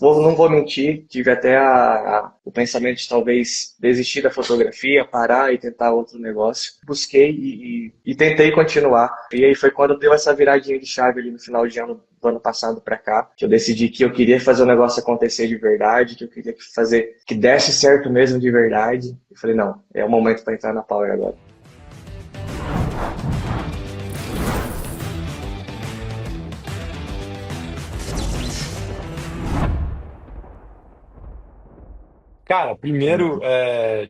Não vou mentir, tive até o pensamento de talvez desistir da fotografia, parar e tentar outro negócio. Busquei e tentei continuar. E aí foi quando deu essa viradinha de chave ali no final de ano do ano passado para cá, que eu decidi que eu queria fazer o negócio acontecer de verdade, que eu queria fazer que desse certo mesmo de verdade. E falei, não, é o momento para entrar na Power agora. Cara, primeiro, Uhum.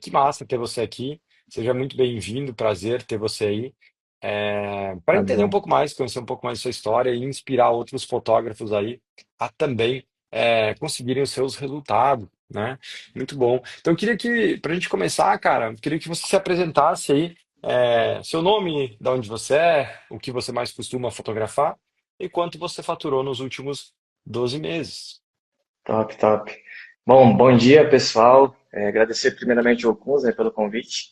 que massa ter você aqui. Seja muito bem-vindo, prazer ter você aí. Para entender um Valeu. pouco mais, conhecer um pouco mais da sua história e inspirar outros fotógrafos aí a também conseguirem os seus resultados, né? Muito bom. Então, eu queria que, para a gente começar, cara, eu queria que você se apresentasse aí, seu nome, de onde você é, o que você mais costuma fotografar e quanto você faturou nos últimos 12 meses. Top, top. Bom dia, pessoal. Agradecer primeiramente ao Kunz, né, pelo convite.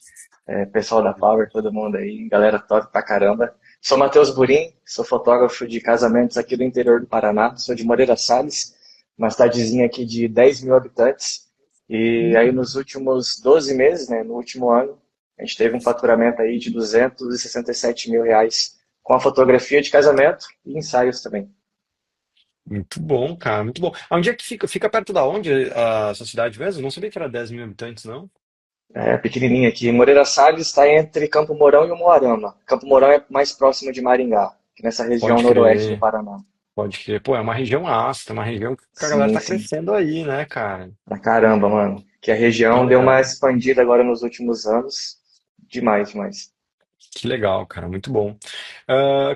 Pessoal da Power, todo mundo aí, galera top pra caramba. Sou Matheus Burim, sou fotógrafo de casamentos aqui do interior do Paraná. Sou de Moreira Salles, uma cidadezinha aqui de 10 mil habitantes. E aí nos últimos 12 meses, né, no último ano, a gente teve um faturamento aí de 267 mil reais com a fotografia de casamento e ensaios também. Muito bom, cara, muito bom. Onde é que fica? Fica perto da onde a sua cidade mesmo? Não sabia que era 10 mil habitantes, não? Pequenininha aqui. Moreira Salles está entre Campo Mourão e Umuarama. Campo Mourão é mais próximo de Maringá, que nessa região Pode noroeste do crer, Paraná. pode crer. Pô, é uma região ácida, uma região que a galera Sim, tá sim. crescendo aí, né, cara? Pra caramba, mano. Que a Que região deu uma legal, expandida agora nos últimos anos. Demais, demais. que legal, cara, muito bom.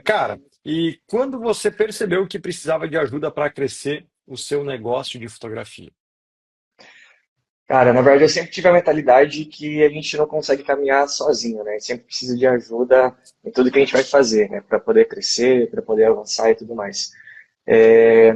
Cara, e quando você percebeu que precisava de ajuda para crescer o seu negócio de fotografia? Cara, na verdade eu sempre tive a mentalidade que a gente não consegue caminhar sozinho, né? A gente sempre precisa de ajuda em tudo que a gente vai fazer, né? Para poder crescer, para poder avançar e tudo mais.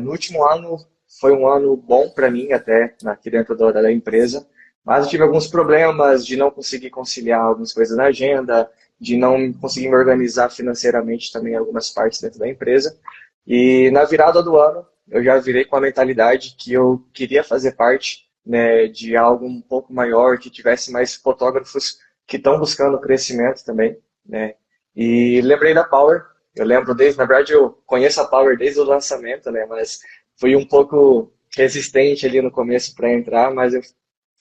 No último ano foi um ano bom para mim até aqui dentro da empresa, mas eu tive alguns problemas de não conseguir conciliar algumas coisas na agenda, de não conseguir me organizar financeiramente também em algumas partes dentro da empresa. E na virada do ano eu já virei com a mentalidade que eu queria fazer parte, né, de algo um pouco maior, que tivesse mais fotógrafos que estão buscando crescimento também, né? E lembrei da Power. Eu lembro desde, na verdade, eu conheço a Power desde o lançamento, né? Mas fui um pouco resistente ali no começo para entrar, mas eu,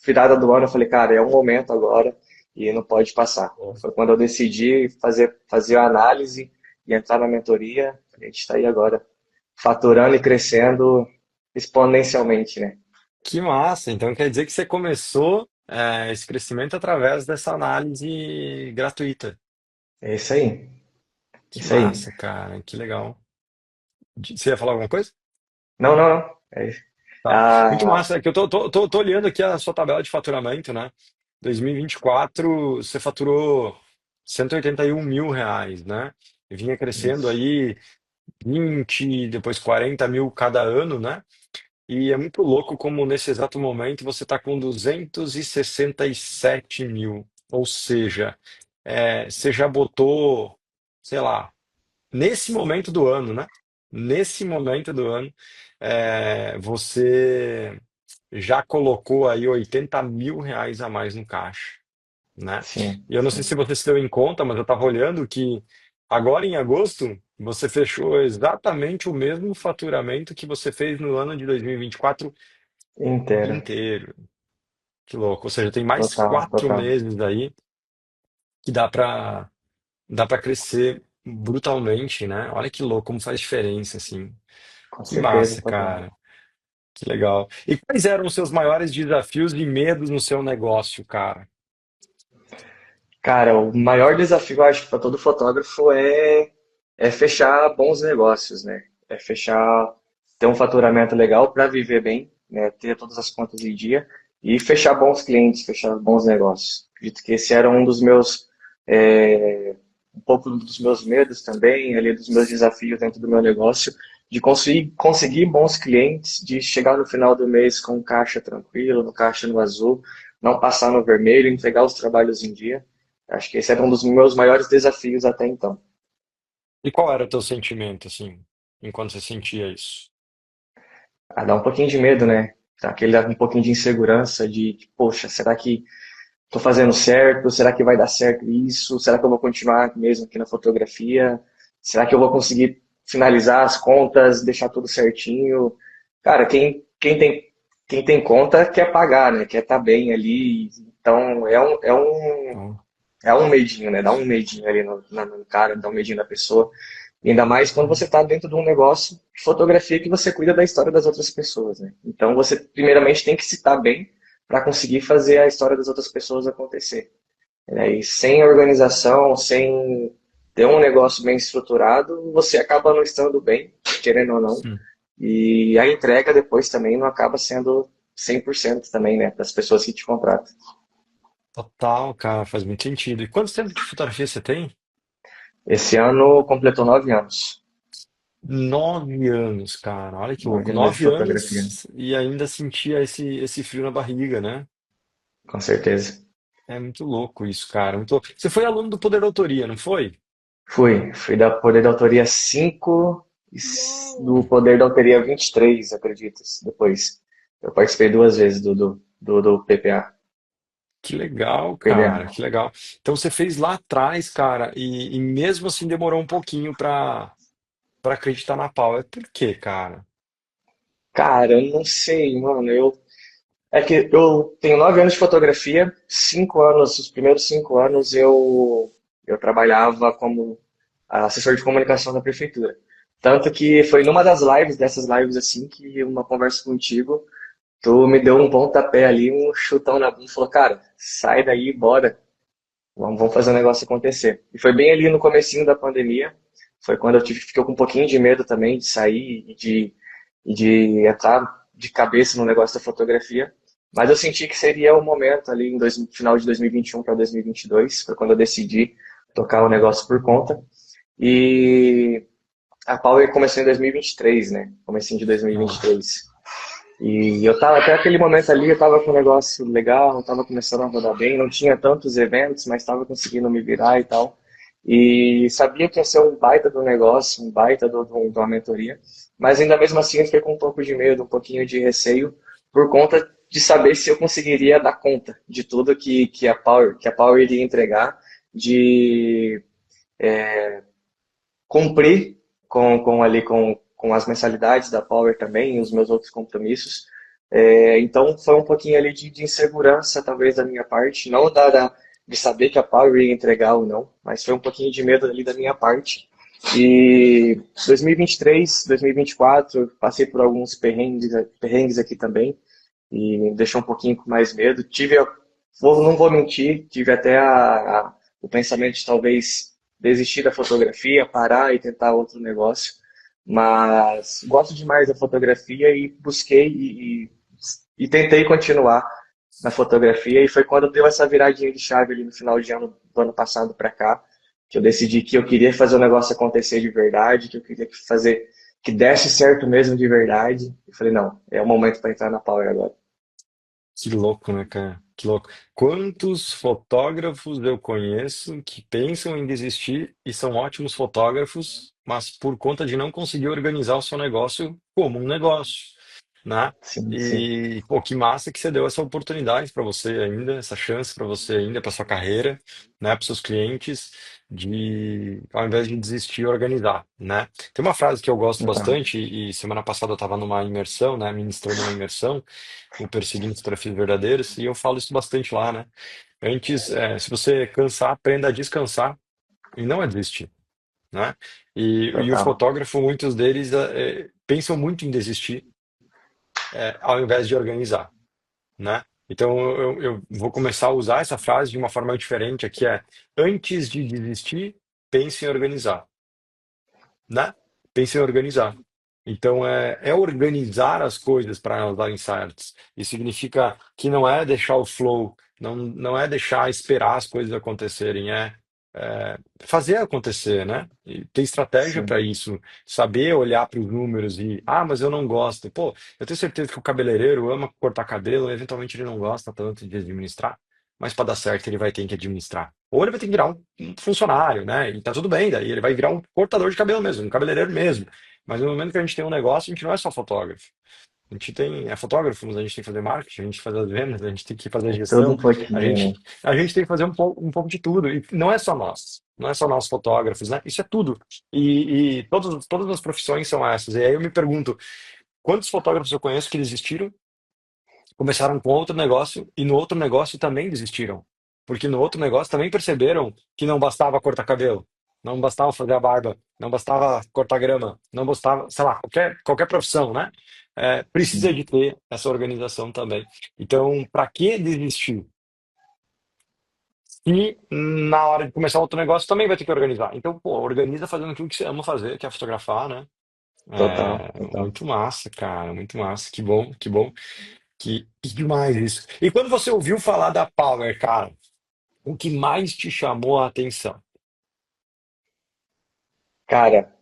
virada do ano, eu falei, cara, é o momento agora e não pode passar. Foi quando eu decidi fazer a análise e entrar na mentoria. A gente está aí agora, faturando e crescendo exponencialmente, né? Que massa! Então quer dizer que você começou, esse crescimento através dessa análise gratuita. É isso aí, Que isso aí. massa, cara, que legal. Você ia falar alguma coisa? Não, não, não. Tá. Muito Ah, massa. É que eu tô olhando aqui a sua tabela de faturamento, né? 2024, você faturou 181 mil reais, né? E vinha crescendo isso. aí 20, depois 40 mil cada ano, né? E é muito louco como nesse exato momento você está com 267 mil. Ou seja, você já botou, sei lá, nesse momento do ano, né? Nesse momento do ano, você já colocou aí 80 mil reais a mais no caixa, né? Sim, E eu não sei se sim. você se deu em conta, mas eu estava olhando que agora em agosto você fechou exatamente o mesmo faturamento que você fez no ano de 2024 Inteira. inteiro. Que louco. Ou seja, tem mais Total, total. meses aí que dá para crescer brutalmente, né? Olha que louco, como faz diferença, assim. Com Que certeza, massa, total. cara. Que legal. E quais eram os seus maiores desafios e medos no seu negócio, cara? Cara, o maior desafio, eu acho, para todo fotógrafo é fechar bons negócios, né? É fechar, ter um faturamento legal para viver bem, né? Ter todas as contas em dia e fechar bons clientes, fechar bons negócios. Acredito que esse era um dos meus, um pouco dos meus medos também, ali dos meus desafios dentro do meu negócio, de conseguir bons clientes, de chegar no final do mês com caixa tranquilo, no caixa no azul, não passar no vermelho, entregar os trabalhos em dia. Acho que esse era um dos meus maiores desafios até então. E qual era o teu sentimento, assim, enquanto você sentia isso? dá um pouquinho de medo, né? Dá aquele um pouquinho de insegurança, poxa, será que estou fazendo certo? Será que vai dar certo isso? Será que eu vou continuar mesmo aqui na fotografia? Será que eu vou conseguir finalizar as contas, deixar tudo certinho? Cara, quem tem conta quer pagar, né? Quer estar bem ali. Então Então, é um medinho, né? Dá um medinho ali no cara, dá um medinho na pessoa. E ainda mais quando você está dentro de um negócio de fotografia que você cuida da história das outras pessoas, né? Então você primeiramente tem que se estar bem para conseguir fazer a história das outras pessoas acontecer. Né? E sem organização, sem ter um negócio bem estruturado, você acaba não estando bem, querendo ou não. sim. E a entrega depois também não acaba sendo 100% também, né, das pessoas que te contratam. Total, cara, faz muito sentido. E quanto tempo de fotografia você tem? Esse ano completou 9 anos. 9 anos, cara. Olha que louco. 9 anos de Nove fotografia, anos e ainda sentia esse frio na barriga, né? com certeza. É muito louco isso, cara. Muito louco. Você foi aluno do Poder da Autoria, não foi? Fui da Poder da Autoria 5 e do Poder da Autoria 23, acredito, depois. Eu participei 2 vezes do PPA, Que legal, PDA. cara, que legal. Então você fez lá atrás, cara, e mesmo assim demorou um pouquinho pra acreditar na Power. Por quê, cara? Cara, eu não sei, mano. É que eu tenho 9 anos de fotografia, 5 anos, os primeiros 5 anos eu trabalhava como assessor de comunicação da prefeitura. Tanto que foi numa das lives, dessas lives assim, que uma conversa contigo, tu me deu um pontapé ali, um chutão na bunda, e falou, cara, sai daí, bora, vamos fazer o negócio acontecer. E foi bem ali no comecinho da pandemia, foi quando fiquei com um pouquinho de medo também de sair e de entrar de cabeça no negócio da fotografia. Mas eu senti que seria o momento ali no final de 2021 para 2022, foi quando eu decidi tocar o negócio por conta. E a Power começou em 2023, né? Comecinho de Ah, 2023. E eu tava, até aquele momento ali, eu tava com um negócio legal, tava começando a rodar bem, não tinha tantos eventos, mas tava conseguindo me virar e tal. E sabia que ia ser um baita do negócio, um baita de uma mentoria, mas ainda mesmo assim eu fiquei com um pouco de medo, um pouquinho de receio, por conta de saber se eu conseguiria dar conta de tudo que a Power iria entregar, de cumprir com as mensalidades da Power também, e os meus outros compromissos. Então foi um pouquinho ali de insegurança, talvez, da minha parte, não de saber que a Power ia entregar ou não, mas foi um pouquinho de medo ali da minha parte. E 2023, 2024, passei por alguns perrengues aqui também, e me deixou um pouquinho com mais medo. Não vou mentir, tive até o pensamento de talvez desistir da fotografia, parar e tentar outro negócio, mas gosto demais da fotografia e busquei e tentei continuar na fotografia e foi quando deu essa viradinha de chave ali no final de ano do ano passado para cá, que eu decidi que eu queria fazer o negócio acontecer de verdade, que eu queria fazer que desse certo mesmo de verdade. E falei, não, é o momento para entrar na Power agora. que louco, né, cara? Que louco. Quantos fotógrafos eu conheço que pensam em desistir e são ótimos fotógrafos, mas por conta de não conseguir organizar o seu negócio como um negócio, né? Sim, sim, E, pô, que massa que você deu essa oportunidade para você ainda, essa chance para você ainda, para sua carreira, né, para seus clientes, de, ao invés de desistir, organizar, né? Tem uma frase que eu gosto total. bastante, e semana passada eu estava numa imersão, né, ministrando uma imersão, o Perseguindo Fotografias Verdadeiras, e eu falo isso bastante lá, né? Antes, se você cansar, aprenda a descansar e não a desistir, né? E o Total. fotógrafo, muitos deles pensam muito em desistir, ao invés de organizar, né? Então eu vou começar a usar essa frase de uma forma diferente aqui, antes de desistir, pense em organizar, né? Pense em organizar. Então, é organizar as coisas para elas darem certas. Isso significa que não é deixar o flow, não é deixar esperar as coisas acontecerem, fazer acontecer, né? E ter estratégia para Sim, isso, saber olhar para os números e, mas eu não gosto. Pô, eu tenho certeza que o cabeleireiro ama cortar cabelo, eventualmente ele não gosta tanto de administrar, mas para dar certo ele vai ter que administrar. Ou ele vai ter que virar um funcionário, né? E tá tudo bem, daí ele vai virar um cortador de cabelo mesmo, um cabeleireiro mesmo. Mas no momento que a gente tem um negócio, a gente não é só fotógrafo. A gente tem, é fotógrafo, mas a gente tem que fazer marketing, a gente faz as vendas, a gente tem que fazer a É tudo um gestão, pouquinho, né? a gente tem que fazer um pouco de tudo. E não é só nós, não é só nós fotógrafos, né? Isso é tudo. E todas as profissões são essas. E aí eu me pergunto, quantos fotógrafos eu conheço que desistiram, começaram com outro negócio e no outro negócio também desistiram? Porque no outro negócio também perceberam que não bastava cortar cabelo, não bastava fazer a barba, não bastava cortar grama, não bastava, sei lá, qualquer profissão, né? É, precisa Sim, de ter essa organização também. Então, para que desistir? E na hora de começar outro negócio também vai ter que organizar. Então, pô, organiza fazendo aquilo que você ama fazer, que é fotografar, né? total, É, total. muito massa, cara, muito massa. Que bom, que bom. Que demais isso. E quando você ouviu falar da Power, cara, o que mais te chamou a atenção? Cara,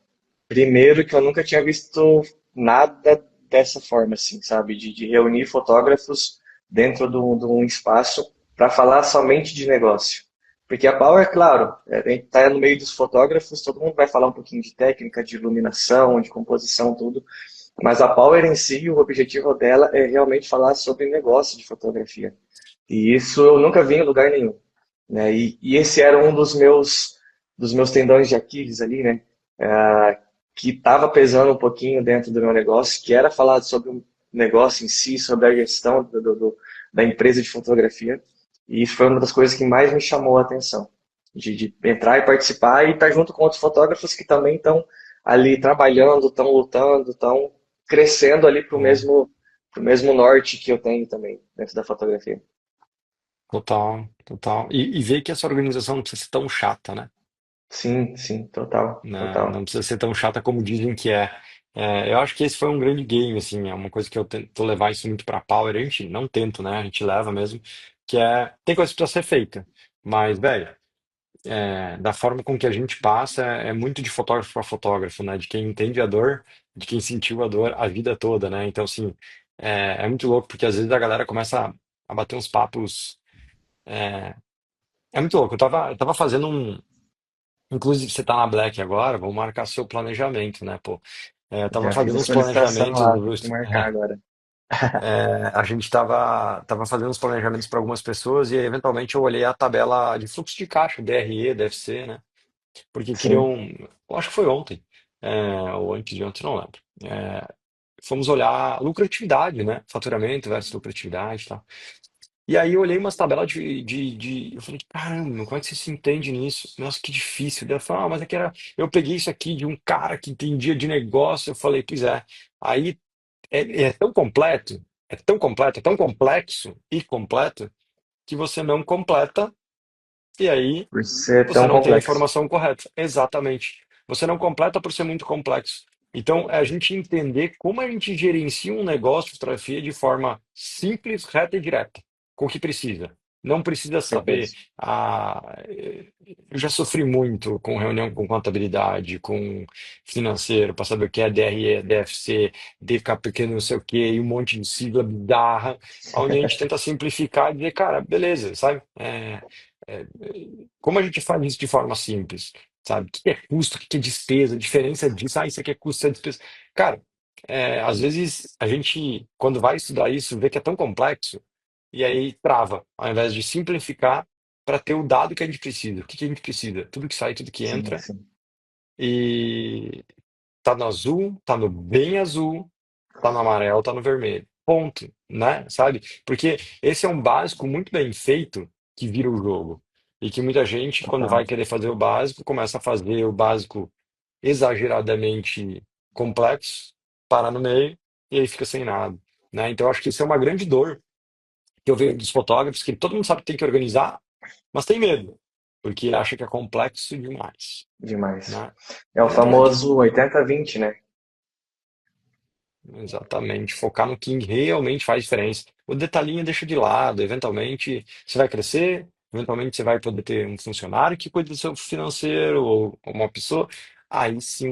primeiro que eu nunca tinha visto nada dessa forma, assim, sabe? De reunir fotógrafos dentro de um espaço para falar somente de negócio. Porque a Power, claro, a gente tá no meio dos fotógrafos, todo mundo vai falar um pouquinho de técnica, de iluminação, de composição, tudo. Mas a Power em si, o objetivo dela é realmente falar sobre negócio de fotografia. E isso eu nunca vi em lugar nenhum, né? E esse era um dos meus tendões de Aquiles ali, né? Que estava pesando um pouquinho dentro do meu negócio, que era falar sobre o negócio em si, sobre a gestão da empresa de fotografia. E isso foi uma das coisas que mais me chamou a atenção, de entrar e participar e estar junto com outros fotógrafos que também estão ali trabalhando, estão lutando, estão crescendo ali Pô, pro mesmo norte que eu tenho também dentro da fotografia. total, total. E ver que essa organização não precisa ser tão chata, né? Sim, sim, total, Né? Não total. precisa ser tão chata como dizem que é. É, eu acho que esse foi um grande game, assim, é uma coisa que eu tento levar isso muito pra Power, a gente não tento, né? A gente leva mesmo, que é, tem coisa que precisa ser feita, mas, velho, da forma com que a gente passa, é muito de fotógrafo para fotógrafo, né? De quem entende a dor, de quem sentiu a dor a vida toda, né? Então, assim, é muito louco, porque às vezes a galera começa a bater uns papos. É, é muito louco. Eu tava fazendo um. Inclusive, você tá na Black agora, vamos marcar seu planejamento, né, pô? Eu tava Já fiz fazendo a uns solicitação planejamentos. lá, tem que marcar agora. A gente tava fazendo uns planejamentos para algumas pessoas e eventualmente eu olhei a tabela de fluxo de caixa, DRE, DFC, né? Porque Sim, queriam, eu acho que foi ontem, ou antes de ontem, não lembro. Fomos olhar lucratividade, né? Faturamento versus lucratividade e tal. E aí eu olhei umas tabelas eu falei, caramba, como é que você se entende nisso? Nossa, que difícil. Daí ela falou, mas é que era. Eu peguei isso aqui de um cara que entendia de negócio. Eu falei, pois é. Aí é tão completo, é tão completo, é tão complexo e completo que você não completa e aí por ser você tão não tem a complexo. informação correta. Exatamente. Você não completa por ser muito complexo. Então, é a gente entender como a gente gerencia um negócio de fotografia de forma simples, reta e direta, com o que precisa. Não precisa saber. Perfeito. Eu já sofri muito com reunião com contabilidade, com financeiro, para saber o que é DRE, DFC, DKPQ, não sei o quê, e um monte de sigla bizarra, onde a gente tenta simplificar e dizer, cara, beleza, sabe? É, como a gente faz isso de forma simples, sabe? O que é custo, o que é despesa, a diferença disso, isso aqui é custo, isso é despesa. Cara, às vezes a gente, quando vai estudar isso, vê que é tão complexo e aí trava, ao invés de simplificar para ter o dado que a gente precisa. O que que a gente precisa? Tudo que sai, tudo que Sim, entra sim, e tá no azul, tá no bem azul, tá no amarelo, tá no vermelho. Ponto, né? Sabe? Porque esse é um básico muito bem feito que vira o jogo. E que muita gente, quando vai total. querer fazer o básico, começa a fazer o básico exageradamente complexo, para no meio e aí fica sem nada, né? Então, eu acho que isso é uma grande dor que eu vejo dos fotógrafos, que todo mundo sabe que tem que organizar, mas tem medo, porque acha que é complexo demais, Demais. né? É o E não adianta. famoso 80-20, né? Exatamente. Focar no que realmente faz diferença. O detalhinho deixa de lado. Eventualmente você vai crescer, eventualmente você vai poder ter um funcionário que cuida do seu financeiro ou uma pessoa. Aí sim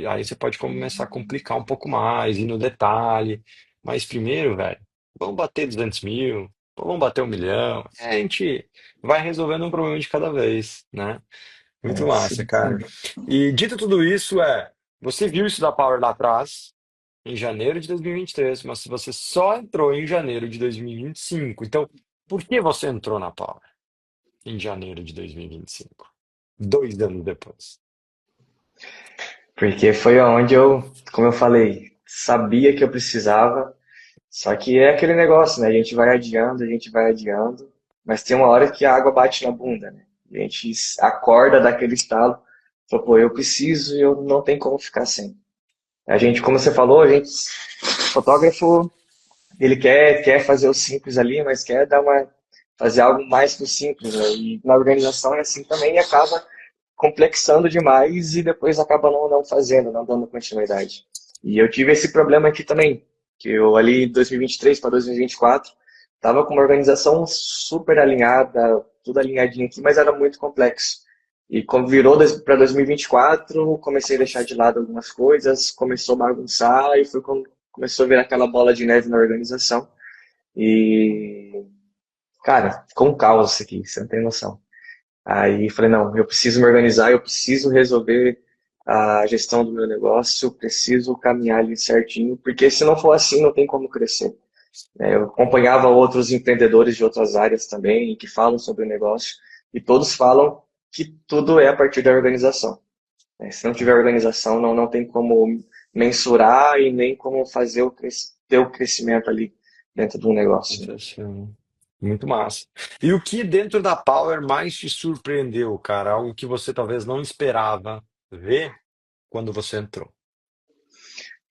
aí você pode começar a complicar um pouco mais, ir no detalhe. Mas primeiro, velho, vamos bater 200 mil, vamos bater 1 milhão. A gente vai resolvendo um problema de cada vez, né? Muito massa, Sim, cara. sim. E dito tudo isso, você viu isso da Power lá atrás? em janeiro de 2023, mas se você só entrou em janeiro de 2025, então por que você entrou na Power em janeiro de 2025? 2 anos depois. Porque foi onde eu, como eu falei, sabia que eu precisava. Só que é aquele negócio, né? A gente vai adiando, mas tem uma hora que a água bate na bunda, né? A gente acorda daquele estalo, fala, pô, eu preciso e eu não tenho como ficar sem. A gente, como você falou, fotógrafo, ele quer fazer o simples ali, mas quer fazer algo mais que o simples, né? E na organização é assim também e acaba complexando demais e depois acaba não fazendo, não dando continuidade. E eu tive esse problema aqui também, que eu ali 2023 para 2024 estava com uma organização super alinhada, tudo alinhadinho aqui, mas era muito complexo. E quando virou para 2024, comecei a deixar de lado algumas coisas, começou a bagunçar e foi quando começou a virar aquela bola de neve na organização. E, cara, ficou um caos isso aqui, você não tem noção. Aí falei, não, eu preciso me organizar, eu preciso resolver a gestão do meu negócio, eu preciso caminhar ali certinho, porque se não for assim, não tem como crescer. Eu acompanhava outros empreendedores de outras áreas também, que falam sobre o negócio, e todos falam que tudo é a partir da organização. Se não tiver organização, não tem como mensurar e nem como fazer ter o crescimento ali dentro do negócio. Sensacional. Muito massa. E o que dentro da Power mais te surpreendeu, cara? Algo que você talvez não esperava ver quando você entrou.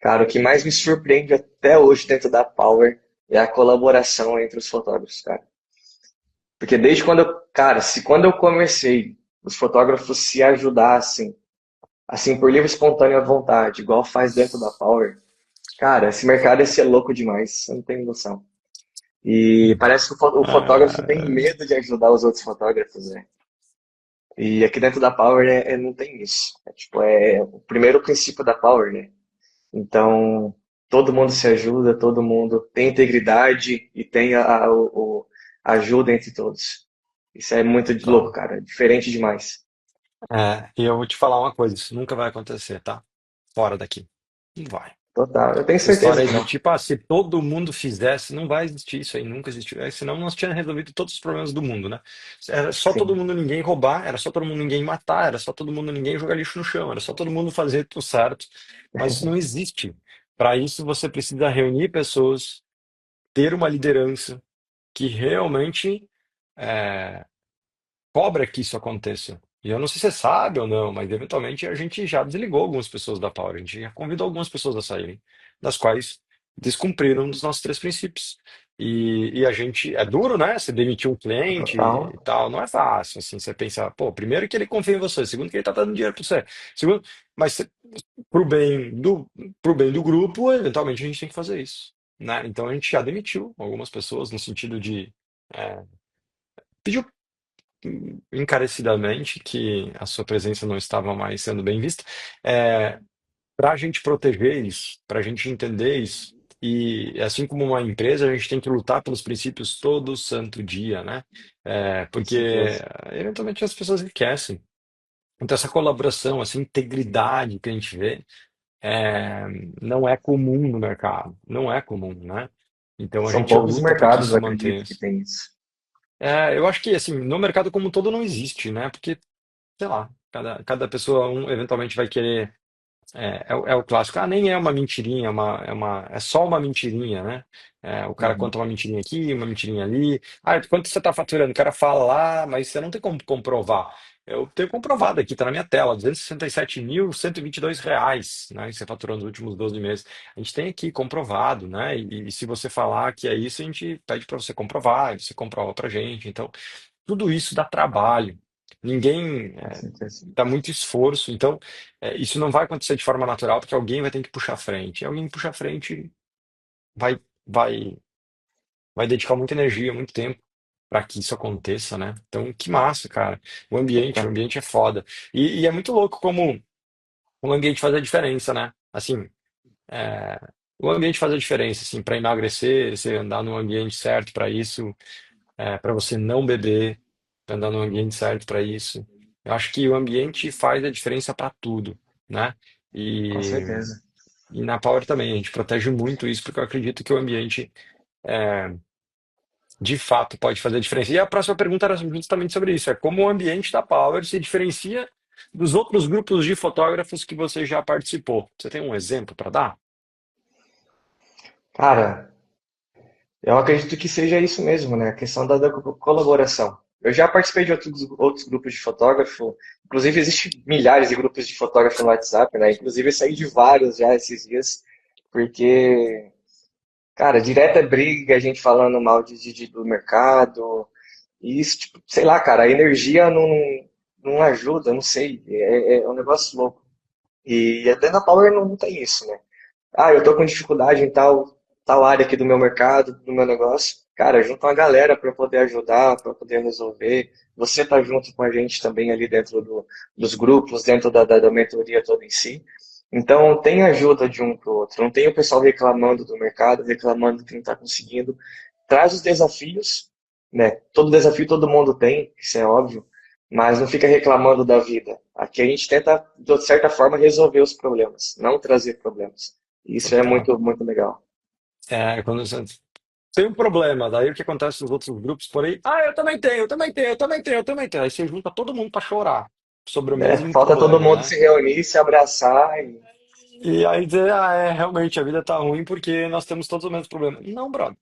Cara, o que mais me surpreende até hoje dentro da Power é a colaboração entre os fotógrafos, cara. Porque desde quando cara, se quando eu comecei, os fotógrafos se ajudassem, assim, por livre e espontânea vontade, igual faz dentro da Power, cara, esse mercado ia ser louco demais, você não tem noção. E parece que o fotógrafo tem Ah, medo de ajudar os outros fotógrafos, né? E aqui dentro da Power não tem isso. Tipo, é o primeiro princípio da Power, né? Então, todo mundo se ajuda, todo mundo tem integridade e tem a ajuda entre todos. Isso é muito de louco, então, cara. Diferente demais. e eu vou te falar uma coisa, isso nunca vai acontecer, tá? Fora daqui. Não vai. Total. Eu tenho Essa certeza história que aí de não. tipo, se todo mundo fizesse, não vai existir isso aí, nunca existiu. Senão nós tínhamos resolvido todos os problemas do mundo, né? Era só todo Sim. mundo ninguém roubar, era só todo mundo ninguém matar, era só todo mundo ninguém jogar lixo no chão, era só todo mundo fazer tudo certo. Mas isso não existe. Para isso você precisa reunir pessoas, ter uma liderança que realmente é, cobra que isso aconteça. E eu não sei se você sabe ou não, mas eventualmente a gente já desligou algumas pessoas da Power, a gente já convidou algumas pessoas a saírem, das quais descumpriram um dos nossos 3 princípios. E a gente, é duro, né? Você demitir um cliente Total. e tal, não é fácil, assim, você pensa, pô, primeiro que ele confia em você, segundo que ele tá dando dinheiro para você, segundo, mas pro bem pro bem do grupo, eventualmente a gente tem que fazer isso, né? Então a gente já demitiu algumas pessoas no sentido de é, pediu encarecidamente que a sua presença não estava mais sendo bem vista, para a gente proteger isso, para a gente entender isso. E assim como uma empresa, a gente tem que lutar pelos princípios todo santo dia, né? Com Porque certeza. eventualmente as pessoas enriquecem. Então essa colaboração, essa integridade que a gente vê, é, não é comum no mercado, não é comum, né? Então a São gente poucos luta para que mercados, isso eu se acredito, mantenha. que tem isso. Eu acho que assim, no mercado como um todo não existe, né? Porque sei lá, cada pessoa eventualmente vai querer. É o clássico, nem é uma mentirinha, é só uma mentirinha, né? O cara Uhum. conta uma mentirinha aqui, uma mentirinha ali. Quanto você está faturando? O cara fala lá, mas você não tem como comprovar. Eu tenho comprovado aqui, está na minha tela, R$ 267.122, né? Que você faturou nos últimos 12 meses. A gente tem aqui comprovado, né? E se você falar que é isso, a gente pede para você comprovar, e você comprova para gente. Então, tudo isso dá trabalho. Ninguém Com certeza. dá muito esforço. Então, isso não vai acontecer de forma natural, porque alguém vai ter que puxar a frente. E alguém que puxa a frente vai, vai, vai dedicar muita energia, muito tempo para que isso aconteça, né? Então, que massa, cara. O Total. ambiente é foda. E é muito louco como o ambiente faz a diferença, né? Assim, é, o ambiente faz a diferença, assim, para emagrecer, você andar no ambiente certo para isso. Para você não beber, pra andar no ambiente certo para isso. Eu acho que o ambiente faz a diferença para tudo, né? Com E, certeza. E na Power também, a gente protege muito isso, porque eu acredito que o ambiente, é, de fato, pode fazer a diferença. E a próxima pergunta era justamente sobre isso: é como o ambiente da Power se diferencia dos outros grupos de fotógrafos que você já participou. Você tem um exemplo para dar? Cara, eu acredito que seja isso mesmo, né? A questão da colaboração. Eu já participei de outros grupos de fotógrafo, inclusive existem milhares de grupos de fotógrafo no WhatsApp, né? Inclusive eu saí de vários já esses dias, porque, cara, direto é briga, a gente falando mal do mercado, e isso, tipo, sei lá, cara, a energia não ajuda, não sei, é um negócio louco. E até na Power não tem isso, né? Ah, eu tô com dificuldade em tal área aqui do meu mercado, do meu negócio. Cara, junta uma galera para poder ajudar, para poder resolver. Você tá junto com a gente também ali dentro dos grupos, dentro da mentoria toda em si. Então, tem ajuda de um para o outro. Não tem o pessoal reclamando do mercado, reclamando que não está conseguindo. Traz os desafios, né? Todo desafio todo mundo tem, isso é óbvio, mas não fica reclamando da vida. Aqui a gente tenta, de certa forma, resolver os problemas, não trazer problemas. Isso é Total. muito, muito legal. Quando você tem um problema, daí o que acontece nos outros grupos por aí? Ah, eu também tenho, eu também tenho, eu também tenho, eu também tenho. Aí você junta todo mundo para chorar sobre o Né? mesmo Falta todo problema, mundo né? se reunir, se abraçar e E aí dizer, realmente a vida tá ruim porque nós temos todos os mesmos problemas. Não, brother.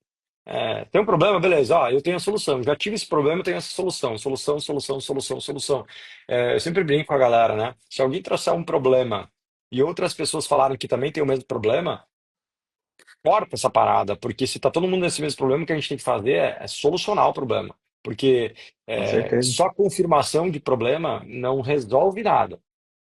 Tem um problema, beleza, ó, eu tenho a solução. Já tive esse problema, eu tenho essa solução. Solução, solução, solução, solução. Eu sempre brinco com a galera, né? Se alguém trouxer um problema e outras pessoas falaram que também tem o mesmo problema, corta essa parada, porque se tá todo mundo nesse mesmo problema, o que a gente tem que fazer é solucionar o problema. Porque com certeza. só confirmação de problema não resolve nada.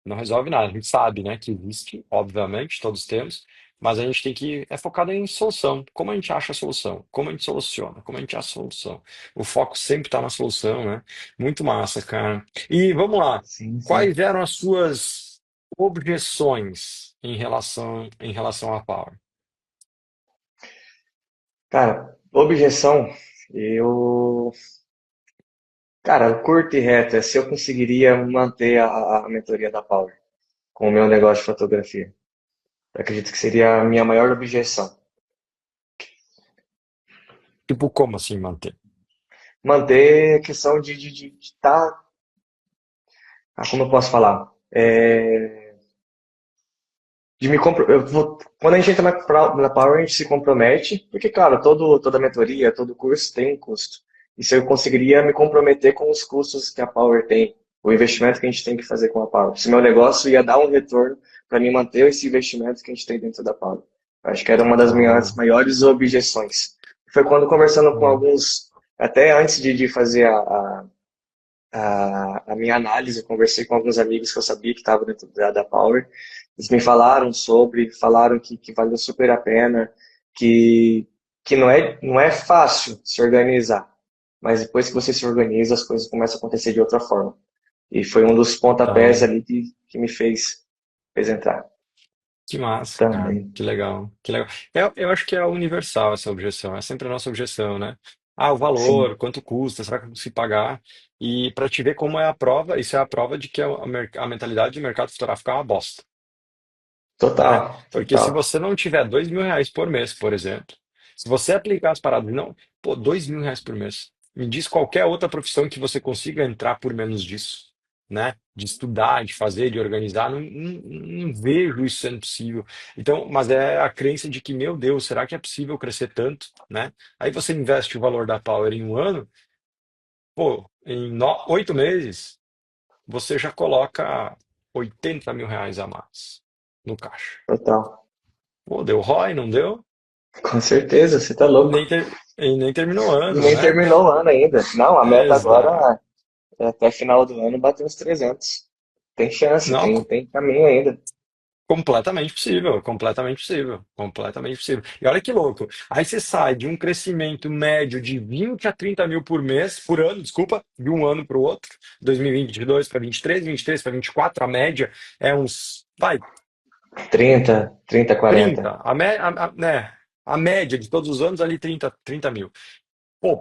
Não resolve nada. A gente sabe, né, que existe, obviamente, todos temos, mas a gente tem que é focado em solução. Como a gente acha a solução? Como a gente soluciona? Como a gente acha a solução? O foco sempre está na solução, né? Muito massa, cara. E vamos lá. Sim, sim. Quais eram as suas objeções em relação à Power? Cara, objeção, eu. Cara, curto e reto é se eu conseguiria manter a mentoria da Power com o meu negócio de fotografia. Eu acredito que seria a minha maior objeção. Tipo, como assim manter? Manter a questão de estar. Como eu posso falar? Quando a gente entra na Power, a gente se compromete, porque, claro, toda mentoria, todo curso tem um custo. E se eu conseguiria me comprometer com os custos que a Power tem, o investimento que a gente tem que fazer com a Power. Se meu negócio ia dar um retorno para me manter esse investimento que a gente tem dentro da Power. Acho que era uma das minhas Ah, maiores objeções. Foi quando conversando com ah, alguns, até antes de fazer a minha análise, eu conversei com alguns amigos que eu sabia que estavam dentro da Power, eles me falaram que valeu super a pena, que, que não é fácil se organizar, mas depois que você se organiza, as coisas começam a acontecer de outra forma. E foi um dos pontapés tá. ali que me fez entrar Que massa, cara. também. Que legal. Que legal. Eu acho que é universal essa objeção. É sempre a nossa objeção, né? Ah, o Sim, valor, quanto custa, será que eu consigo pagar? E para te ver como é a prova, isso é a prova de que a mentalidade de mercado fotográfico é uma bosta, né? total, Porque se total. você não tiver R$ 2.000 por mês, por exemplo, se você aplicar as paradas, não, pô, R$ 2.000 por mês, me diz qualquer outra profissão que você consiga entrar por menos disso, né? De estudar, de fazer, de organizar, não, não vejo isso sendo possível. Então, mas é a crença de que, meu Deus, será que é possível crescer tanto, né? Aí você investe o valor da Power em um ano, pô, em 8 meses, você já coloca R$ 80.000 a mais no caixa. Total. Pô, deu ROI, não deu? Com certeza, você tá louco. E nem terminou o E ano, nem né? terminou o ano ainda. Não, a meta Exato. agora até final do ano bater uns 300. Tem chance, Não, tem caminho ainda. completamente possível, completamente possível, completamente possível. E olha que louco. Aí você sai de um crescimento médio de 20 a 30 mil por mês, por ano, desculpa, de um ano para o outro, 2022 para 23 para 24, a média é uns, vai, 30, 40. 30. Né, a média de todos os anos ali 30 mil. Pô,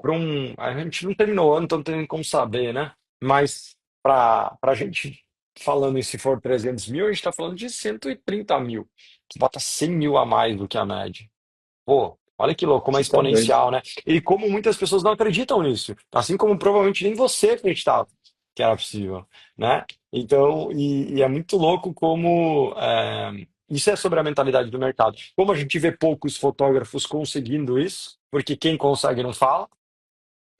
a gente não terminou o ano, então não tem como saber, né? Mas para a gente falando em se for 300 mil, a gente está falando de 130 mil, que bota 100 mil a mais do que a média. Pô, olha que louco, como é Você tá doido. exponencial, né? E como muitas pessoas não acreditam nisso. Assim como provavelmente nem você acreditava que era possível, né? Então, e é muito louco como isso é sobre a mentalidade do mercado. Como a gente vê poucos fotógrafos conseguindo isso, porque quem consegue não fala,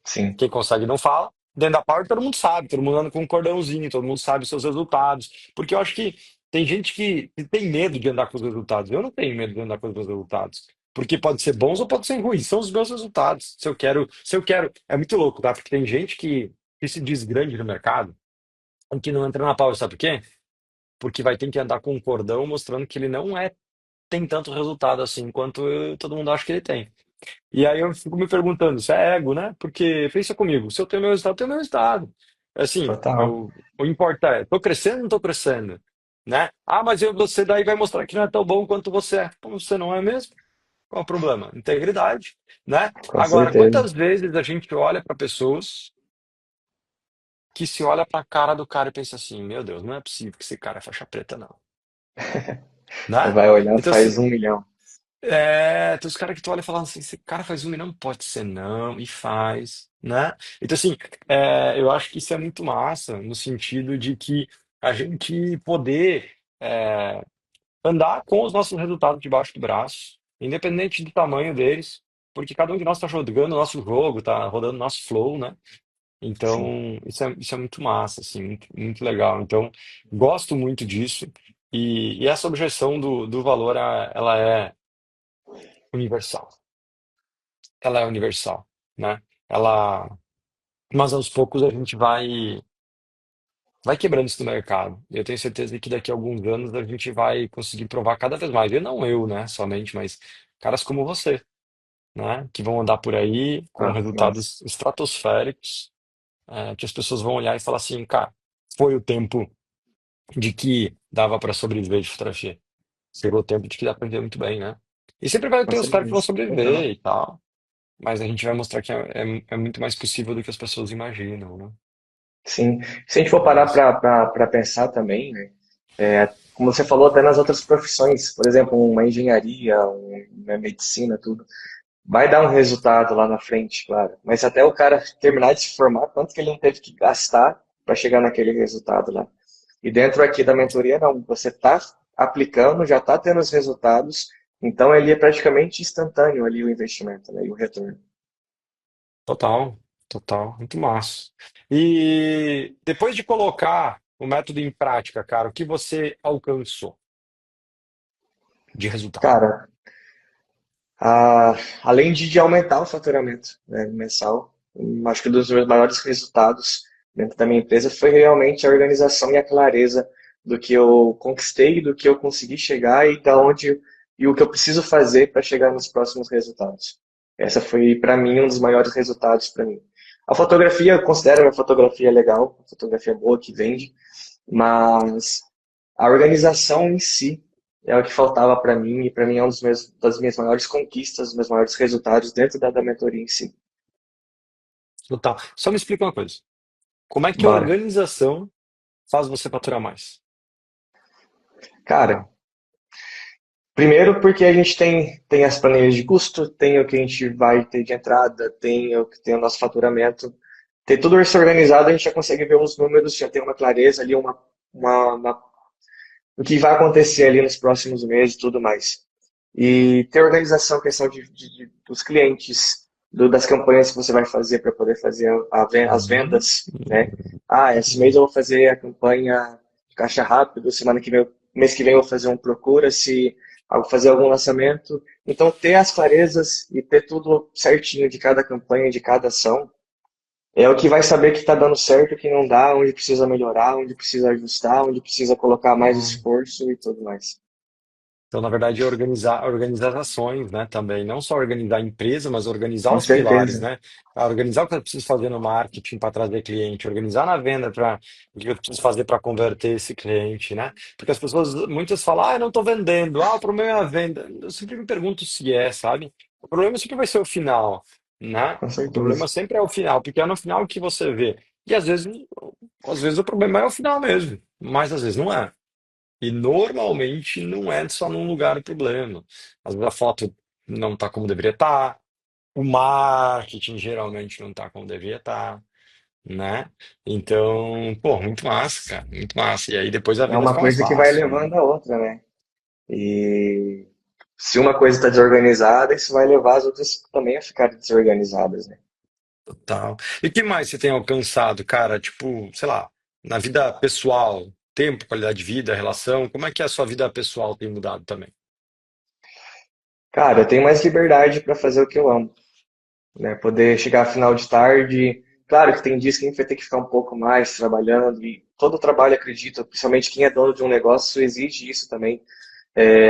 Sim, quem consegue não fala. Dentro da Power todo mundo sabe, todo mundo anda com um cordãozinho, todo mundo sabe os seus resultados. Porque eu acho que tem gente que tem medo de andar com os resultados. Eu não tenho medo de andar com os meus resultados. Porque pode ser bons ou pode ser ruins. São os meus resultados. Se eu quero. É muito louco, tá? Porque tem gente que se diz grande no mercado e que não entra na Power, sabe por quê? Porque vai ter que andar com um cordão mostrando que ele não tem tanto resultado assim quanto todo mundo acha que ele tem. E aí eu fico me perguntando, isso é ego, né? Porque pensa comigo, se eu tenho meu resultado, eu tenho meu resultado. Assim, total. o importa é, tô crescendo ou não tô crescendo? Né? Ah, mas você daí vai mostrar que não é tão bom quanto você é. Como você não é mesmo? Qual é o problema? Integridade, né? Com Agora, certeza. quantas vezes a gente olha para pessoas que se olha para a cara do cara e pensa assim, meu Deus, não é possível que esse cara é faixa preta, não. Né? Vai olhar, Então, assim, faz 1 milhão. tem os caras que tu olha e falam assim, esse cara faz 1 milhão, pode ser não, e faz, né? Então, assim, eu acho que isso é muito massa, no sentido de que a gente poder é, andar com os nossos resultados debaixo do braço, independente do tamanho deles, porque cada um de nós está jogando o nosso jogo, tá rodando o nosso flow, né? Sim, Então, isso é muito massa, assim, muito, muito legal. Então, gosto muito disso, e essa objeção do valor, ela é universal. Ela é universal, né? Ela, mas aos poucos a gente vai quebrando isso no mercado. Eu tenho certeza que daqui a alguns anos a gente vai conseguir provar cada vez mais. E não eu, né, somente, mas caras como você, né, que vão andar por aí com ah, massa. resultados estratosféricos, que as pessoas vão olhar e falar assim, cara, foi o tempo de que dava para sobreviver de fotografia. Chegou o tempo de que dá para viver muito bem, né? E sempre vai Com ter os caras que vão certeza. Total. sobreviver e tal. Mas a gente vai mostrar que é muito mais possível do que as pessoas imaginam, né? Sim. Se a gente for É parar isso. para pensar também, né? Como você falou, até nas outras profissões, por exemplo, uma engenharia, uma medicina, tudo, vai dar um resultado lá na frente, claro. Mas até o cara terminar de se formar, quanto que ele não teve que gastar para chegar naquele resultado lá? E dentro aqui da mentoria, não. Você está aplicando, já está tendo os resultados, então ele é praticamente instantâneo ali o investimento, né? E o retorno. Total, total, muito massa. E depois de colocar o método em prática, cara, o que você alcançou de resultado? Cara, além de aumentar o faturamento, né, mensal, acho que um dos meus maiores resultados dentro da minha empresa foi realmente a organização e a clareza do que eu conquistei, do que eu consegui chegar e da onde e o que eu preciso fazer para chegar nos próximos resultados. Essa foi para mim um dos maiores resultados para mim. A fotografia, eu considero a minha fotografia legal, uma fotografia boa que vende, mas a organização em si é o que faltava para mim, e para mim é um das minhas maiores conquistas, dos meus maiores resultados dentro da mentoria em si. Total. Só me explica uma coisa. Como é que a Bora. organização faz você faturar mais? Cara, primeiro porque a gente tem as planilhas de custo, tem o que a gente vai ter de entrada, tem o que tem o nosso faturamento. Ter tudo isso organizado, a gente já consegue ver os números, já tem uma clareza ali, o que vai acontecer ali nos próximos meses e tudo mais. E ter organização, questão dos clientes, das campanhas que você vai fazer para poder fazer as Uhum. vendas, né? Ah, esse mês eu vou fazer a campanha de caixa rápido, semana que vem, mês que vem eu vou fazer um procura-se, vou fazer algum lançamento. Então, ter as clarezas e ter tudo certinho de cada campanha, de cada ação, é o que vai saber que está dando certo, o que não dá, onde precisa melhorar, onde precisa ajustar, onde precisa colocar mais Uhum. esforço e tudo mais. Então, na verdade, é organizar as ações, né, também. Não só organizar a empresa, mas organizar Com os pilares, certeza, né? Organizar o que eu preciso fazer no marketing para trazer cliente, organizar na venda para o que eu preciso fazer para converter esse cliente, né? Porque as pessoas, muitas falam, eu não estou vendendo, o problema é a venda. Eu sempre me pergunto se sabe? O problema sempre vai ser o final, né? com O problema certeza. sempre é o final, porque é no final que você vê. E às vezes o problema é o final mesmo. mas às vezes não é. E normalmente não é só num lugar o problema. Às vezes a foto não está como deveria estar, o marketing geralmente não está como deveria estar, né? Então, pô, muito massa, cara, muito massa. E aí depois a É vida uma fica mais coisa que vai fácil, né? levando a outra, né? E se uma coisa está desorganizada, isso vai levar as outras também a ficarem desorganizadas, né? Total. E o que mais você tem alcançado, cara? Tipo, sei lá, na vida pessoal, tempo, qualidade de vida, relação, como é que a sua vida pessoal tem mudado também? Cara, eu tenho mais liberdade para fazer o que eu amo, né? Poder chegar final de tarde. Claro que tem dias que a gente vai ter que ficar um pouco mais trabalhando, e todo trabalho, acredito, principalmente quem é dono de um negócio, exige isso também.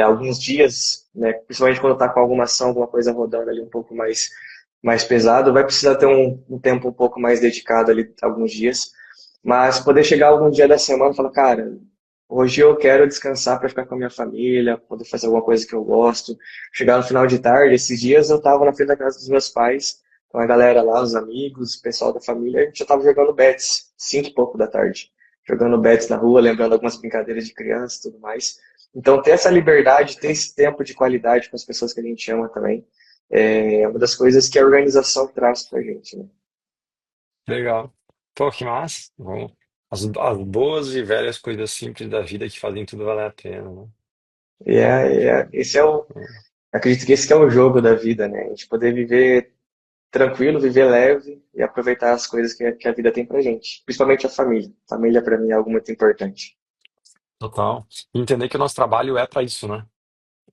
Alguns dias, né, principalmente quando está com alguma ação, alguma coisa rodando ali um pouco mais pesado, vai precisar ter um tempo um pouco mais dedicado ali, alguns dias. Mas poder chegar algum dia da semana e falar, cara, hoje eu quero descansar para ficar com a minha família, poder fazer alguma coisa que eu gosto. Chegar no final de tarde, esses dias eu estava na frente da casa dos meus pais, com a galera lá, os amigos, o pessoal da família, a gente já estava jogando bets, 5 e pouco da tarde. Jogando bets na rua, lembrando algumas brincadeiras de criança e tudo mais. Então, ter essa liberdade, ter esse tempo de qualidade com as pessoas que a gente ama também, é uma das coisas que a organização traz pra gente, né? Legal. Pô, que massa. Bom, as boas e velhas coisas simples da vida que fazem tudo valer a pena, né? Esse é acredito que esse que é o jogo da vida, né? A gente poder viver tranquilo, viver leve e aproveitar as coisas que a vida tem pra gente. Principalmente a família. Família pra mim é algo muito importante. Total. E entender que o nosso trabalho é para isso, né?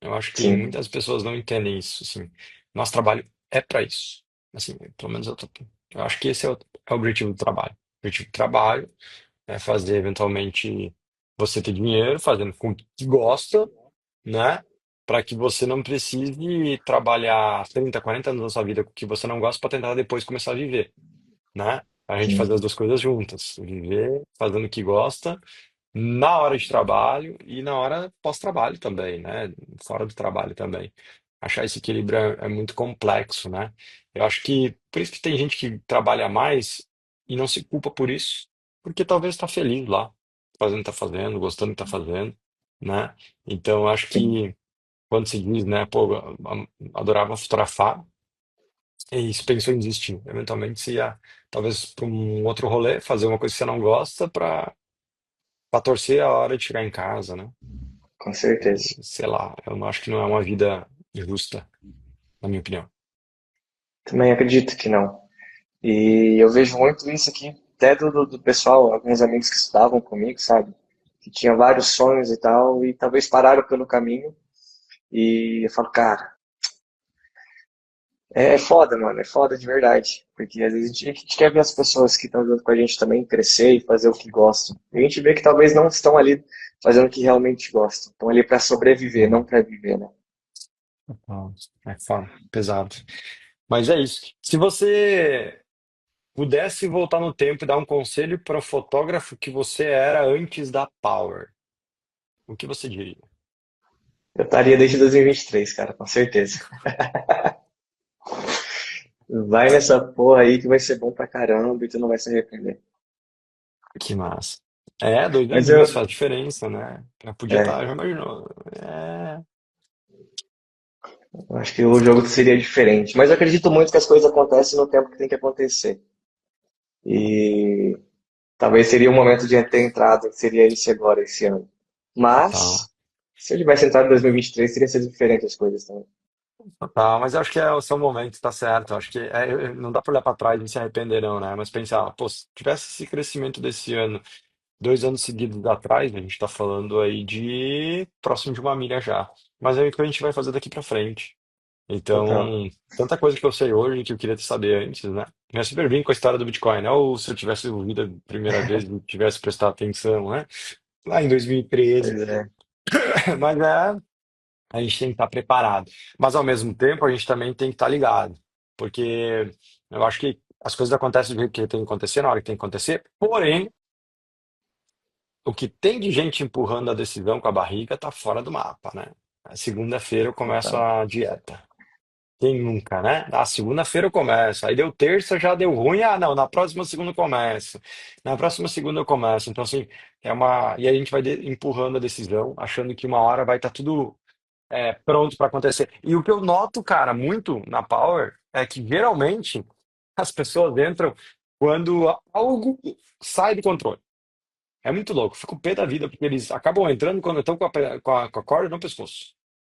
Eu acho que Sim, muitas pessoas não entendem isso, assim. Nosso trabalho é para isso. Assim, pelo menos eu acho que esse é o objetivo do trabalho. O objetivo do trabalho é fazer, eventualmente, você ter dinheiro, fazendo com que gosta, né? Para que você não precise trabalhar 30, 40 anos da sua vida com o que você não gosta para tentar depois começar a viver, né? A gente fazer sim, as duas coisas juntas. Viver fazendo o que gosta na hora de trabalho e na hora pós-trabalho também, né? Fora do trabalho também. Achar esse equilíbrio é muito complexo, né? Eu acho que por isso que tem gente que trabalha mais e não se culpa por isso, porque talvez está feliz lá, fazendo o que está fazendo, gostando do que está fazendo, né? Então, eu acho sim, que quando se diz, né, pô, adorava fotografar, e isso pensou em desistir. Eventualmente, se ia, talvez, para um outro rolê, fazer uma coisa que você não gosta para torcer a hora de chegar em casa, né? com certeza. Sei lá, eu não acho que não é uma vida justa, na minha opinião. Também acredito que não. E eu vejo muito isso aqui, até do pessoal, alguns amigos que estudavam comigo, sabe? Que tinham vários sonhos e tal, e talvez pararam pelo caminho. E eu falo, cara, é foda, mano, é foda de verdade. Porque às vezes a gente quer ver as pessoas que estão junto com a gente também crescer e fazer o que gostam. E a gente vê que talvez não estão ali fazendo o que realmente gostam. Estão ali para sobreviver, não para viver, né? Ah, é foda, pesado. Mas é isso. Se você pudesse voltar no tempo e dar um conselho para o fotógrafo que você era antes da Power, o que você diria? Eu estaria desde 2023, cara, com certeza. Vai nessa porra aí que vai ser bom pra caramba e tu não vai se arrepender. Que massa. É, dois Mas aninhos eu, faz diferença, né? Já podia estar, é, já imaginou. É, eu acho que o jogo seria diferente. Mas eu acredito muito que as coisas acontecem no tempo que tem que acontecer. E talvez seria o momento de ter entrado, seria esse agora, esse ano. total. Mas, se eu tivesse entrado em 2023, teria sido diferente as coisas também. Total, mas eu acho que é o seu momento, tá certo. Eu acho que não dá pra olhar pra trás e se arrepender, não, né? Mas pensar, pô, se tivesse esse crescimento desse ano, 2 anos seguidos atrás, a gente tá falando aí de próximo de 1 milha já. Mas é o que a gente vai fazer daqui pra frente. Total. Então, tanta coisa que eu sei hoje que eu queria te saber antes, né? Eu super vim com a história do Bitcoin, né? Ou se eu tivesse ouvido a primeira vez e tivesse prestado atenção, né? Lá em 2013. Pois é. Mas a gente tem que estar preparado. Mas ao mesmo tempo, a gente também tem que estar ligado. Porque eu acho que as coisas acontecem do jeito que tem que acontecer, na hora que tem que acontecer. Porém, o que tem de gente empurrando a decisão com a barriga tá fora do mapa, né? Segunda-feira eu começo Total. a dieta. Quem nunca, né? Na segunda-feira eu começo. Aí deu terça, já deu ruim. Ah, não, na próxima segunda eu começo. Na próxima segunda eu começo. Então, assim, é uma. E aí a gente vai empurrando a decisão, achando que uma hora vai estar tudo pronto para acontecer. E o que eu noto, cara, muito na Power é que geralmente as pessoas entram quando algo sai do controle. É muito louco. Fico pé da vida, porque eles acabam entrando quando estão com a corda no pescoço.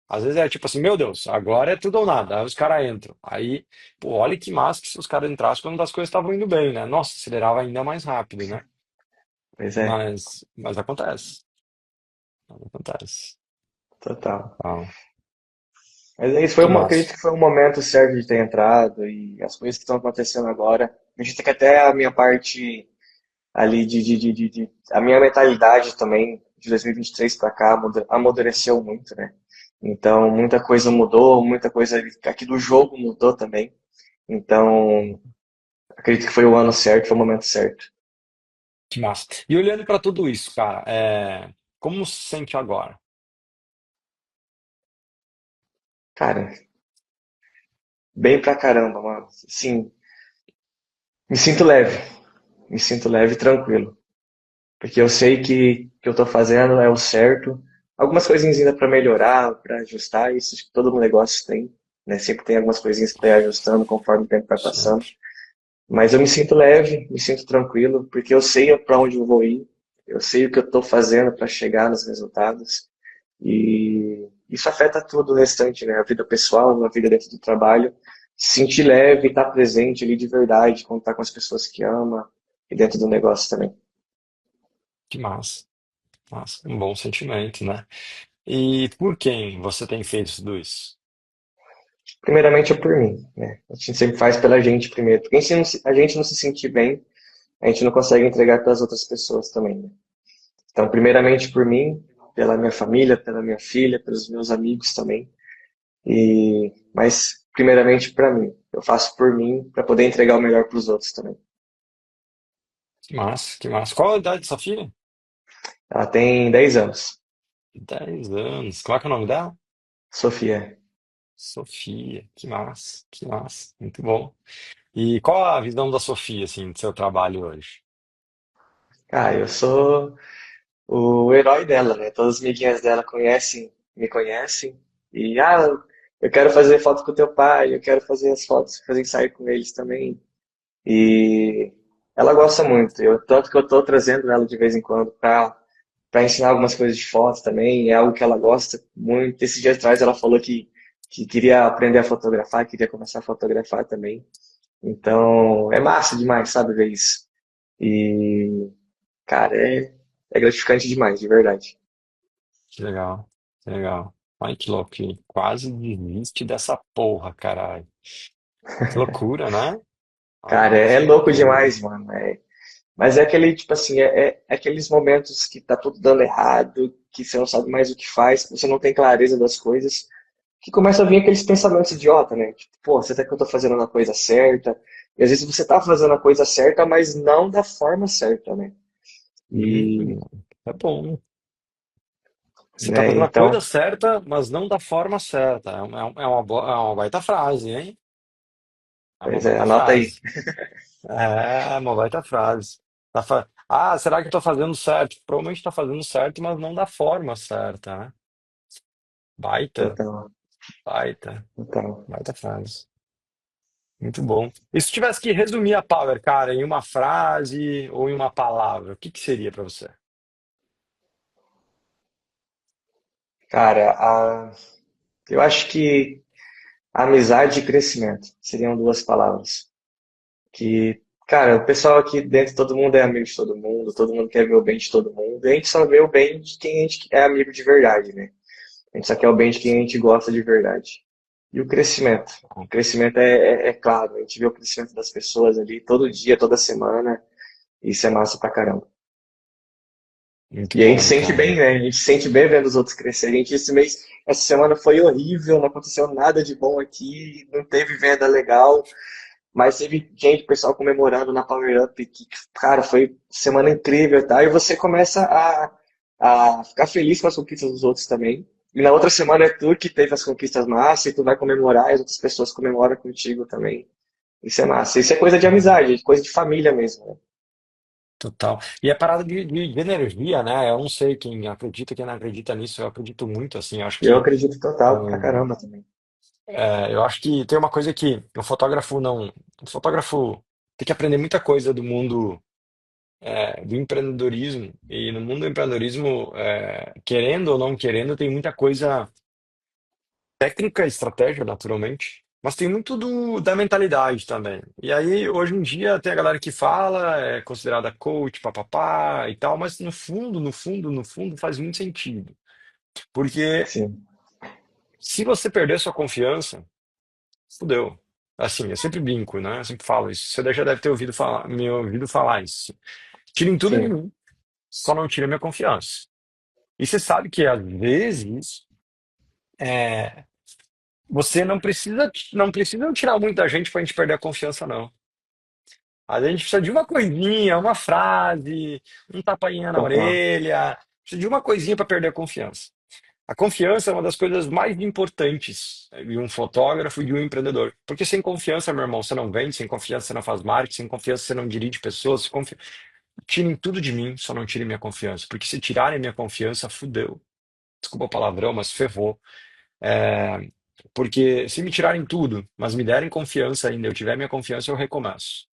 Às vezes é tipo assim, meu Deus, agora é tudo ou nada. Aí os caras entram. Aí, pô, olha que massa que se os caras entrassem quando as coisas estavam indo bem, né? Nossa, acelerava ainda mais rápido, né? Pois é, Mas acontece. Acontece. total. Ah, Mas é isso, que acredito massa. que foi um momento certo de ter entrado e as coisas que estão acontecendo agora. A gente tem que até a minha parte ali a minha mentalidade também de 2023 para cá amadureceu muito, né? Então, muita coisa mudou, muita coisa aqui do jogo mudou também. Então, acredito que foi o ano certo, foi o momento certo. Que massa. E olhando para tudo isso, cara, como se sente agora? Cara, bem pra caramba, mano. Sim, me sinto leve, me sinto leve e tranquilo. Porque eu sei que o que eu tô fazendo é o certo. Algumas coisinhas ainda para melhorar, para ajustar, isso acho que todo negócio tem, né? Sempre tem algumas coisinhas para ir ajustando conforme o tempo vai passando. Sempre. Mas eu me sinto leve, me sinto tranquilo, porque eu sei para onde eu vou ir, eu sei o que eu estou fazendo para chegar nos resultados. E isso afeta tudo o restante, né? A vida pessoal, a vida dentro do trabalho. Se sentir leve, estar presente ali de verdade, contar com as pessoas que ama e dentro do negócio também. Que massa. Massa. Um bom sentimento, né? E por quem você tem feito tudo isso? Primeiramente é por mim, né? A gente sempre faz pela gente primeiro. Porque se a gente não se sentir bem, a gente não consegue entregar para as outras pessoas também, né? Então, primeiramente por mim, pela minha família, pela minha filha, pelos meus amigos também. Mas primeiramente para mim. Eu faço por mim para poder entregar o melhor para os outros também. Que massa, que massa. Qual a idade dessa filha? Ela tem 10 anos, 10 anos. Qual é que é o nome dela? Sofia. Sofia. Que massa, que massa. Muito bom. E qual a visão da Sofia, assim, do seu trabalho hoje? Ah, eu sou o herói dela, né? Todas as amiguinhas dela me conhecem. E, eu quero fazer foto com o teu pai, eu quero fazer as fotos, fazer ensaio com eles também. E ela gosta muito. Tanto que eu estou trazendo ela de vez em quando para ensinar algumas coisas de foto também. É algo que ela gosta muito. Esse dia atrás ela falou que queria aprender a fotografar, queria começar a fotografar também. Então é massa demais, sabe, ver isso. E, cara, é gratificante demais, de verdade. Que legal, que legal. Ai, que louco, que quase desiste dessa porra, caralho. Que loucura, né? Cara, é Nossa, que louco loucura. demais, mano. Mas é aquele, tipo assim, é aqueles momentos que tá tudo dando errado, que você não sabe mais o que faz, que você não tem clareza das coisas, que começa a vir aqueles pensamentos idiota, né? Tipo, pô, será que eu tô fazendo a coisa certa? E às vezes você tá fazendo a coisa certa, mas não da forma certa, né? E, Hum, é bom. Você tá né, fazendo a então, coisa certa, mas não da forma certa. É uma baita frase, hein? É uma pois é, baita anota aí. frase. É uma baita frase. Será que eu tô fazendo certo? Provavelmente tá fazendo certo, mas não da forma certa, né? Baita, Total, baita, total. baita frase. Muito bom. E se tivesse que resumir a Power, cara, em uma frase ou em uma palavra, o que que seria pra você? Cara, eu acho que amizade e crescimento seriam duas palavras. Que, cara, o pessoal aqui dentro, todo mundo é amigo de todo mundo quer ver o bem de todo mundo, e a gente só vê o bem de quem a gente é amigo de verdade, né? A gente só quer o bem de quem a gente gosta de verdade. E o crescimento. O crescimento é claro, a gente vê o crescimento das pessoas ali todo dia, toda semana, e isso é massa pra caramba. Muito E a gente bom, sente bem, cara. né? A gente sente bem vendo os outros crescerem. Essa semana foi horrível, não aconteceu nada de bom aqui, não teve venda legal, mas teve gente, pessoal comemorando na Power Up, que, cara, foi semana incrível, tá? E você começa a ficar feliz com as conquistas dos outros também. E na outra semana é tu que teve as conquistas massa e tu vai comemorar e as outras pessoas comemoram contigo também. Isso é massa. Isso é coisa de Uhum. amizade, coisa de família mesmo, né? Total. E é parada de energia, né? Eu não sei quem acredita, quem não acredita nisso. Eu acredito muito, assim. Eu acho Eu que acredito total, pra um, caramba também. eu acho que tem uma coisa que o fotógrafo não. O fotógrafo tem que aprender muita coisa do mundo do empreendedorismo. E no mundo do empreendedorismo, querendo ou não querendo, tem muita coisa técnica, estratégia, naturalmente. Mas tem muito da mentalidade também. E aí, hoje em dia, tem a galera que fala, é considerada coach, papapá e tal, mas no fundo, no fundo, no fundo, faz muito sentido. Porque Sim, se você perder sua confiança, fudeu. Assim, eu sempre brinco, né? Eu sempre falo isso. Você já deve ter ouvido falar, me ouvido falar isso. Tirem tudo de sim, mim, só não tira minha confiança. E você sabe que às vezes é, você não precisa tirar muita gente para a gente perder a confiança, não. A gente precisa de uma coisinha, uma frase, um tapainha na total. orelha, precisa de uma coisinha para perder a confiança. A confiança é uma das coisas mais importantes de um fotógrafo e de um empreendedor. Porque sem confiança, meu irmão, você não vende, sem confiança você não faz marketing, sem confiança você não dirige pessoas. Tirem tudo de mim, só não tirem minha confiança. Porque se tirarem minha confiança, fudeu. Desculpa o palavrão, mas ferrou. É, Porque se me tirarem tudo, mas me derem confiança ainda, eu tiver minha confiança, eu recomeço.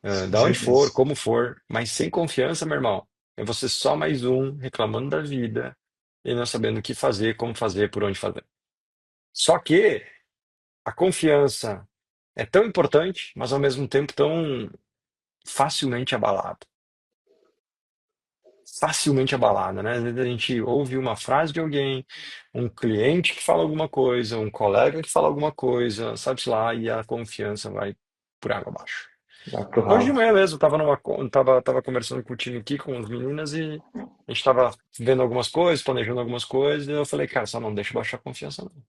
Com Da onde for, certeza. como for, mas sem confiança, meu irmão, eu vou ser só mais um reclamando da vida e não sabendo o que fazer, como fazer, por onde fazer. Só que a confiança é tão importante, mas ao mesmo tempo tão facilmente abalada. Facilmente abalada, né? Às vezes a gente ouve uma frase de alguém, um cliente que fala alguma coisa, um colega que fala alguma coisa, sabe-se lá, e a confiança vai por água abaixo. Vai pro Hoje de ralo. manhã mesmo, eu tava conversando com o time aqui, com as meninas, e a gente tava vendo algumas coisas, planejando algumas coisas, e eu falei, cara, só não deixa baixar a confiança, não.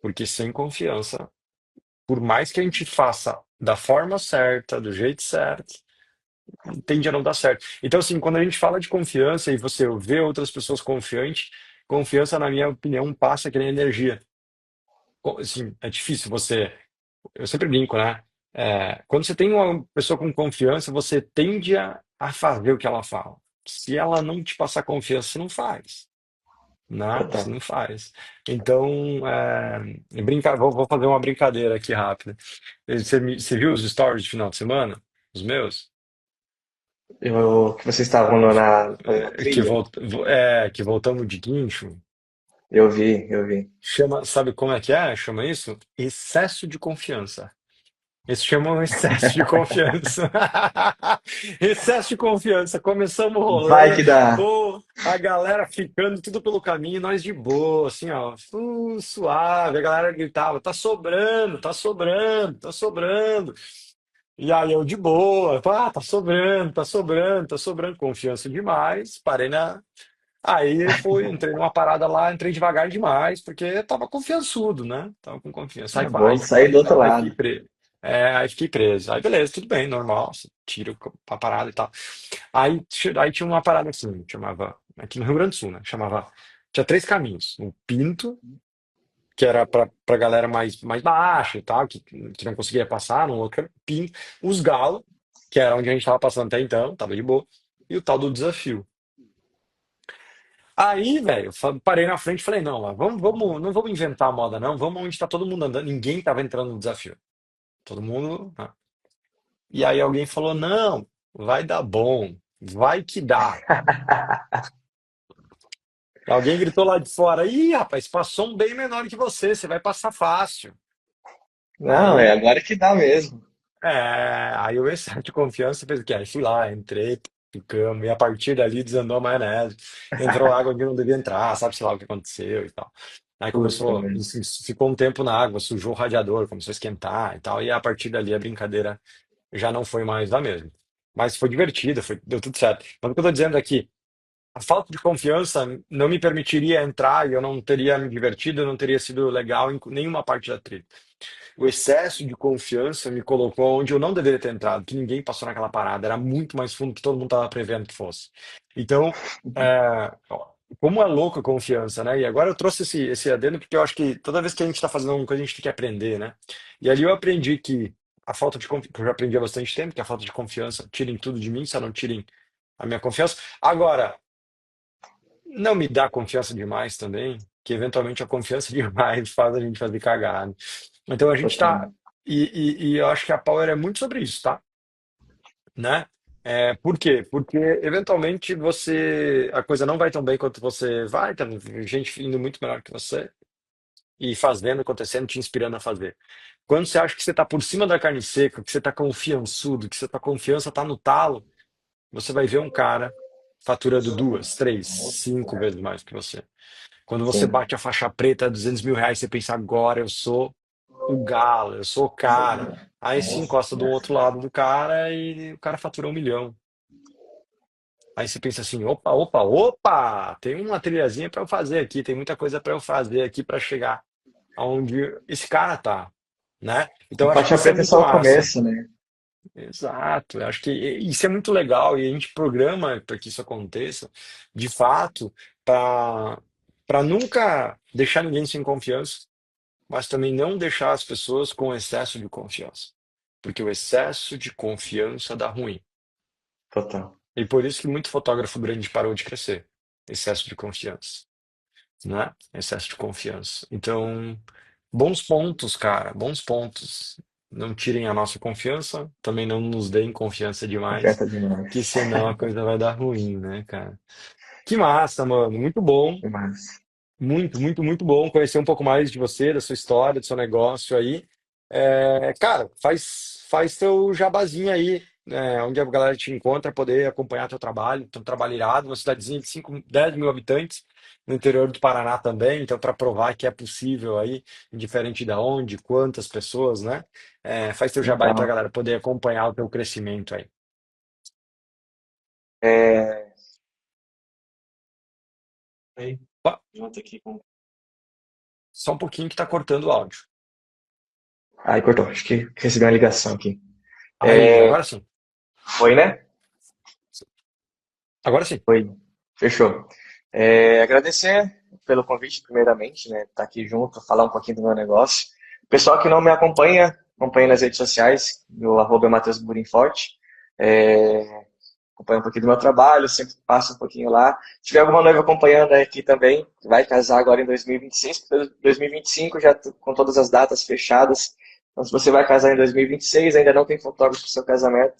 Porque sem confiança, por mais que a gente faça da forma certa, do jeito certo, tende a não dar certo. Então, assim, quando a gente fala de confiança e você vê outras pessoas confiantes, confiança, na minha opinião, passa que nem energia. Assim, é difícil você. Eu sempre brinco, né? Quando você tem uma pessoa com confiança, você tende a fazer o que ela fala. Se ela não te passar confiança, você não faz, né? Você Total. não faz. Então, vou fazer uma brincadeira aqui rápida. Você viu os stories de final de semana? Os meus? Que vocês estavam fazendo a Que, trilha? que voltamos de guincho. Eu vi. Sabe como é que é? Chama isso? Excesso de confiança. Eles chamam excesso de confiança. Excesso de confiança. Começamos o Vai rolê, que dá. pô, a galera ficando tudo pelo caminho, nós de boa, assim, ó, suave. A galera gritava: tá sobrando, tá sobrando, tá sobrando. E aí eu de boa, tá sobrando, tá sobrando, tá sobrando. Confiança demais. Parei na. Aí entrei numa parada lá, entrei devagar demais, porque eu tava confiançudo, né? Tava com confiança. É bom sair do outro Aí fiquei lado. preso. Aí fiquei preso. Aí beleza, tudo bem, normal, você tira a parada e tal. Aí tinha uma parada assim, chamava, aqui no Rio Grande do Sul, né? Tinha três caminhos. O Pinto, que era pra galera mais baixa e tal, que não conseguia passar, no outro era o Pinto. Os Galo, que era onde a gente tava passando até então, tava de boa. E o tal do desafio. Aí, velho, parei na frente e falei, não, não vamos inventar a moda, não. Vamos onde tá todo mundo andando. Ninguém tava entrando no desafio. Todo mundo. E aí alguém falou, não, vai dar bom, vai que dá. Alguém gritou lá de fora, ih, rapaz, passou um bem menor que você vai passar fácil. Não, é Aí agora que dá mesmo. aí o excesso de confiança fez o quê? Aí fui lá, entrei, ficamos, e a partir dali desandou a maionese. Entrou água onde não devia entrar, sabe-se lá o que aconteceu e tal. Aí Puta começou, merda. assim, ficou um tempo na água, sujou o radiador, começou a esquentar e tal, e a partir dali a brincadeira já não foi mais da mesma. Mas foi divertido, deu tudo certo. Mas o que eu tô dizendo é que a falta de confiança não me permitiria entrar e eu não teria me divertido, não teria sido legal em nenhuma parte da trilha. O excesso de confiança me colocou onde eu não deveria ter entrado, que ninguém passou naquela parada, era muito mais fundo que todo mundo estava prevendo que fosse. Então, como é louco a confiança, né? E agora eu trouxe esse adendo porque eu acho que toda vez que a gente está fazendo alguma coisa, a gente tem que aprender, né? E ali eu aprendi que a falta de confiança, que eu já aprendi há bastante tempo, que a falta de confiança tirem tudo de mim, só não tirem a minha confiança. Agora, não me dá confiança demais também, que eventualmente a confiança demais faz a gente fazer cagada. Então a gente tá. Total. E eu acho que a Power é muito sobre isso, tá? Né? Por quê? Porque eventualmente a coisa não vai tão bem quanto você vai, tá gente indo muito melhor que você e fazendo, acontecendo, te inspirando a fazer. Quando você acha que você está por cima da carne seca, que você está confiançudo, que você tá confiança está no talo, você vai ver um cara faturando duas, três, cinco vezes mais que você. Quando você Sim, bate a faixa preta, R$ 200.000, você pensa, agora eu sou o galo, eu sou o cara. Aí se encosta do outro lado do cara e o cara fatura 1 milhão. Aí você pensa assim, opa, opa, opa, tem uma trilhazinha para eu fazer aqui, tem muita coisa para eu fazer aqui para chegar aonde esse cara tá, né? Então a eu acho que faixa isso é preta é muito só o massa. começo, né? Exato, eu acho que isso é muito legal e a gente programa para que isso aconteça, de fato, para nunca deixar ninguém sem confiança, mas também não deixar as pessoas com excesso de confiança, porque o excesso de confiança dá ruim. Total. E por isso que muito fotógrafo grande parou de crescer. Excesso de confiança, né? Excesso de confiança. Então, bons pontos, cara, bons pontos. Não tirem a nossa confiança, também não nos deem confiança demais, Confiança que demais. senão a coisa vai dar ruim, né, cara? Que massa, mano. Muito bom. Demais. Muito, muito, muito bom conhecer um pouco mais de você, da sua história, do seu negócio aí. Cara, faz teu jabazinho aí, né, onde a galera te encontra, poder acompanhar teu trabalho irado, uma cidadezinha de 5, 10 mil habitantes, no interior do Paraná também, então para provar que é possível aí, indiferente de onde, quantas pessoas, né? Faz teu jabá aí pra Então, galera poder acompanhar o teu crescimento aí. é... Aí, Ó, junto aqui com... só um pouquinho que tá cortando o áudio. Aí cortou, acho que recebi uma ligação aqui. Aí, agora sim. Foi, né? Agora sim. Foi. Fechou. Agradecer pelo convite, primeiramente, né? Estar aqui junto, falar um pouquinho do meu negócio. Pessoal que não me acompanha, acompanha nas redes sociais, no arroba Matheus Burinforte. É, acompanha um pouquinho do meu trabalho, sempre passo um pouquinho lá. Se tiver alguma noiva acompanhando aqui também, vai casar agora em 2026, 2025 já com todas as datas fechadas. Então, se você vai casar em 2026, ainda não tem fotógrafo para o seu casamento,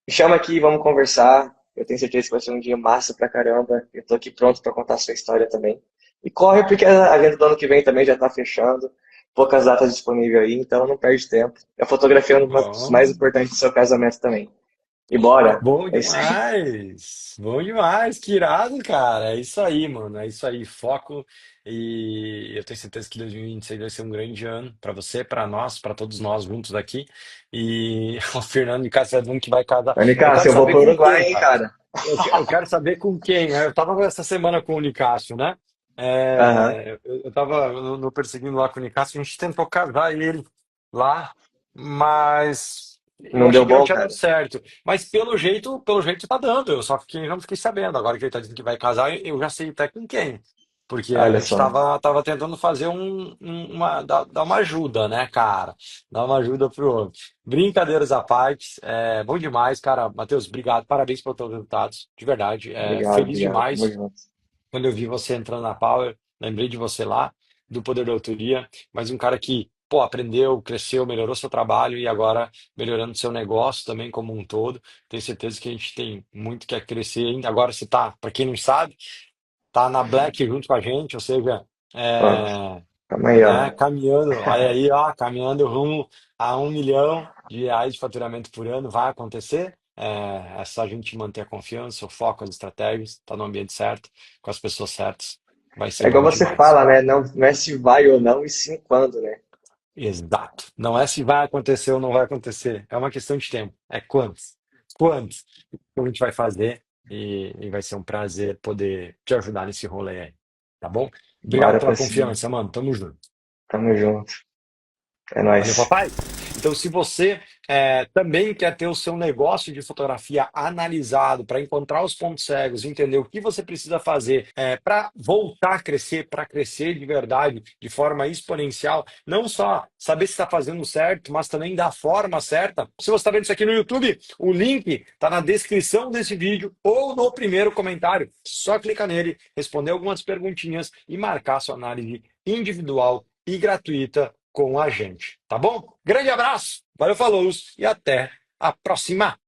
me chama aqui, vamos conversar. Eu tenho certeza que vai ser um dia massa pra caramba. Eu tô aqui pronto para contar a sua história também. E corre porque a agenda do ano que vem também já tá fechando. Poucas datas disponíveis aí, então não perde tempo. A fotografia é uma das mais Bom. importantes do seu casamento também. E bora! Bom É isso aí. demais! Bom demais! Que irado, cara! É isso aí, mano. É isso aí. Foco. E eu tenho certeza que 2026 vai ser um grande ano para você, para nós, para todos nós juntos aqui. E o Fernando de Castro é um que vai casar. Mas, Eu Nicasso, quero eu vou saber pro com Uruguai, quem, hein, cara. cara? Eu quero saber com quem. Eu tava essa semana com o Nicásio, né? Aham. Eu tava no Perseguindo lá com o Nicásio. A gente tentou casar ele lá, mas eu Não achei deu que não bom, tinha dado cara? certo. Mas pelo jeito tá dando. Eu só fiquei, não fiquei sabendo. Agora que ele tá dizendo que vai casar, eu já sei até com quem. Porque a Olha gente só. tava tentando fazer dar uma ajuda, né, cara? Dar uma ajuda pro outro. Brincadeiras à parte, bom demais, cara. Matheus, obrigado, parabéns pelos teus resultados, de verdade. Obrigado, Feliz obrigado. Tamo demais junto. quando eu vi você entrando na Power, lembrei de você lá, do Poder da Autoria, mas um cara que, pô, aprendeu, cresceu, melhorou seu trabalho e agora melhorando seu negócio também como um todo. Tenho certeza que a gente tem muito que a crescer ainda. Agora você tá, para quem não sabe, tá na Black junto com a gente, ou seja, Ó, é, tamo aí, ó. né, caminhando, olha aí, ó, caminhando rumo a R$ 1 milhão de faturamento por ano, vai acontecer. É só a gente manter a confiança, o foco, as estratégias, tá no ambiente certo, com as pessoas certas, vai ser É igual bom você demais. fala, né? Não, não é se vai ou não, e sim quando, né? Exato. Não é se vai acontecer ou não vai acontecer, é uma questão de tempo. É quantos. Quantos que a gente vai fazer e vai ser um prazer poder te ajudar nesse rolê aí, tá bom? Obrigado Bora pela pra cima. confiança, mano. Tamo junto. Tamo junto. É Valeu, nóis. papai. Então, se você também quer ter o seu negócio de fotografia analisado para encontrar os pontos cegos, entender o que você precisa fazer para voltar a crescer, para crescer de verdade, de forma exponencial, não só saber se está fazendo certo, mas também da forma certa. Se você está vendo isso aqui no YouTube, o link está na descrição desse vídeo ou no primeiro comentário. Só clicar nele, responder algumas perguntinhas e marcar sua análise individual e gratuita com a gente, tá bom? Grande abraço, valeu, falou e até a próxima!